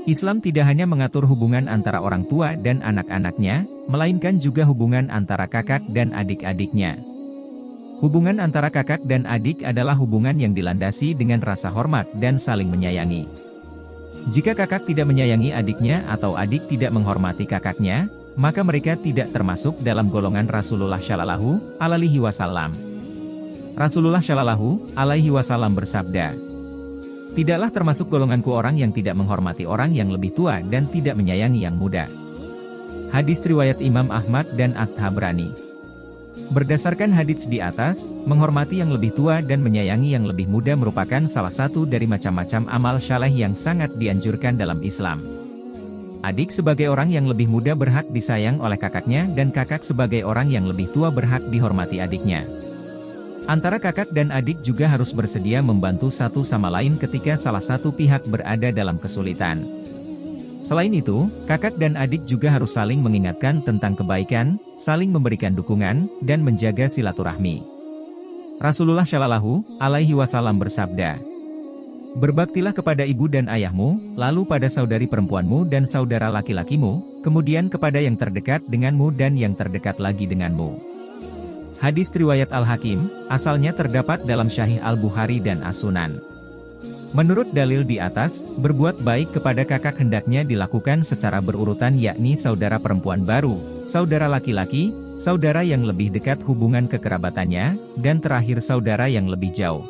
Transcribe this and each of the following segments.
Islam tidak hanya mengatur hubungan antara orang tua dan anak-anaknya, melainkan juga hubungan antara kakak dan adik-adiknya. Hubungan antara kakak dan adik adalah hubungan yang dilandasi dengan rasa hormat dan saling menyayangi. Jika kakak tidak menyayangi adiknya atau adik tidak menghormati kakaknya, maka mereka tidak termasuk dalam golongan Rasulullah Shallallahu Alaihi Wasallam. Rasulullah Shallallahu Alaihi Wasallam bersabda, "Tidaklah termasuk golonganku orang yang tidak menghormati orang yang lebih tua dan tidak menyayangi yang muda." Hadis riwayat Imam Ahmad dan At-Tabrani. Berdasarkan hadits di atas, menghormati yang lebih tua dan menyayangi yang lebih muda merupakan salah satu dari macam-macam amal saleh yang sangat dianjurkan dalam Islam. Adik sebagai orang yang lebih muda berhak disayang oleh kakaknya dan kakak sebagai orang yang lebih tua berhak dihormati adiknya. Antara kakak dan adik juga harus bersedia membantu satu sama lain ketika salah satu pihak berada dalam kesulitan. Selain itu, kakak dan adik juga harus saling mengingatkan tentang kebaikan, saling memberikan dukungan, dan menjaga silaturahmi. Rasulullah Shallallahu Alaihi Wasallam bersabda, "Berbaktilah kepada ibu dan ayahmu, lalu pada saudari perempuanmu dan saudara laki-lakimu, kemudian kepada yang terdekat denganmu dan yang terdekat lagi denganmu." Hadis riwayat Al-Hakim, asalnya terdapat dalam Sahih Al-Bukhari dan As-Sunan. Menurut dalil di atas, berbuat baik kepada kakak hendaknya dilakukan secara berurutan, yakni saudara perempuan baru, saudara laki-laki, saudara yang lebih dekat hubungan kekerabatannya, dan terakhir saudara yang lebih jauh.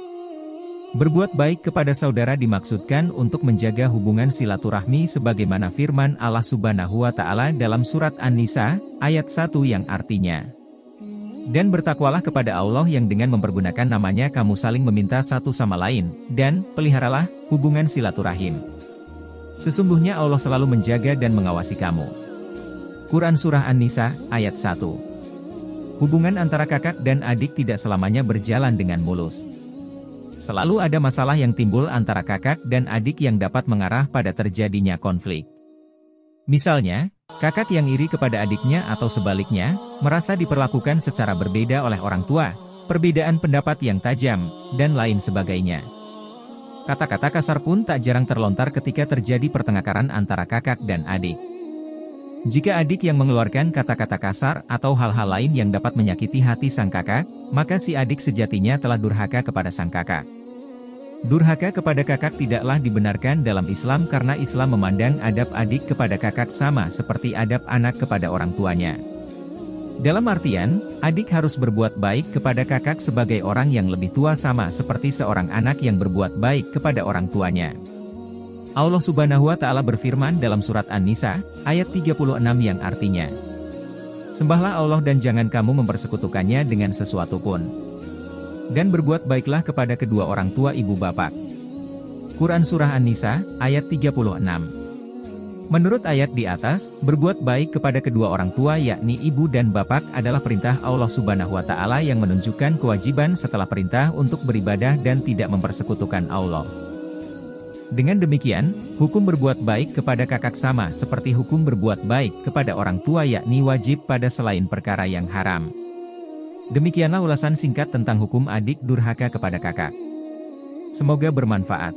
Berbuat baik kepada saudara dimaksudkan untuk menjaga hubungan silaturahmi sebagaimana firman Allah Subhanahu wa Ta'ala dalam surat An-Nisa, ayat 1 yang artinya, "Dan bertakwalah kepada Allah yang dengan mempergunakan namanya kamu saling meminta satu sama lain, dan peliharalah hubungan silaturahim. Sesungguhnya Allah selalu menjaga dan mengawasi kamu." Quran Surah An-Nisa, ayat 1. Hubungan antara kakak dan adik tidak selamanya berjalan dengan mulus. Selalu ada masalah yang timbul antara kakak dan adik yang dapat mengarah pada terjadinya konflik. Misalnya, kakak yang iri kepada adiknya atau sebaliknya, merasa diperlakukan secara berbeda oleh orang tua, perbedaan pendapat yang tajam, dan lain sebagainya. Kata-kata kasar pun tak jarang terlontar ketika terjadi pertengkaran antara kakak dan adik. Jika adik yang mengeluarkan kata-kata kasar atau hal-hal lain yang dapat menyakiti hati sang kakak, maka si adik sejatinya telah durhaka kepada sang kakak. Durhaka kepada kakak tidaklah dibenarkan dalam Islam karena Islam memandang adab adik kepada kakak sama seperti adab anak kepada orang tuanya. Dalam artian, adik harus berbuat baik kepada kakak sebagai orang yang lebih tua sama seperti seorang anak yang berbuat baik kepada orang tuanya. Allah Subhanahu wa Ta'ala berfirman dalam surat An-Nisa, ayat 36 yang artinya, "Sembahlah Allah dan jangan kamu mempersekutukannya dengan sesuatu pun. Dan berbuat baiklah kepada kedua orang tua ibu bapak." Quran Surah An-Nisa, ayat 36. Menurut ayat di atas, berbuat baik kepada kedua orang tua yakni ibu dan bapak adalah perintah Allah Subhanahu wa Ta'ala yang menunjukkan kewajiban setelah perintah untuk beribadah dan tidak mempersekutukan Allah. Dengan demikian, hukum berbuat baik kepada kakak sama seperti hukum berbuat baik kepada orang tua yakni wajib pada selain perkara yang haram. Demikianlah ulasan singkat tentang hukum adik durhaka kepada kakak. Semoga bermanfaat.